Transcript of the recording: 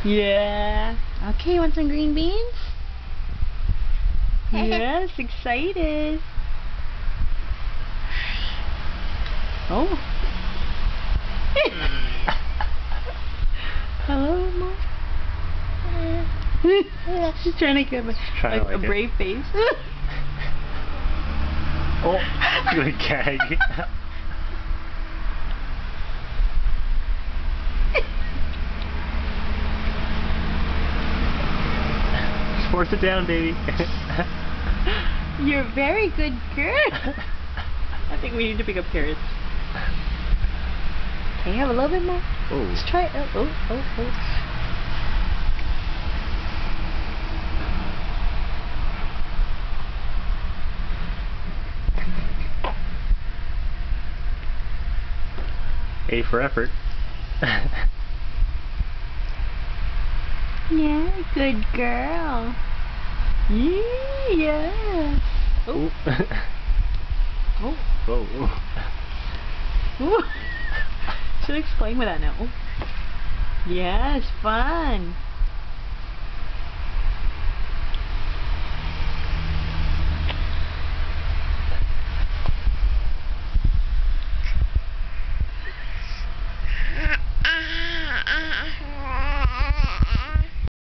Yeah. Okay, want some green beans? Yes, excited. Oh. Hello, Mom. She's trying to give a brave face. Oh, good gag. Force it down, baby. You're a very good girl. I think we need to pick up carrots. Can you have a little bit more? Oh. Let's try it. Oh. A for effort. Yeah, good girl. Yeah. Oh. Oh. Whoa. Ooh. Should explain what that now. Yes, fun.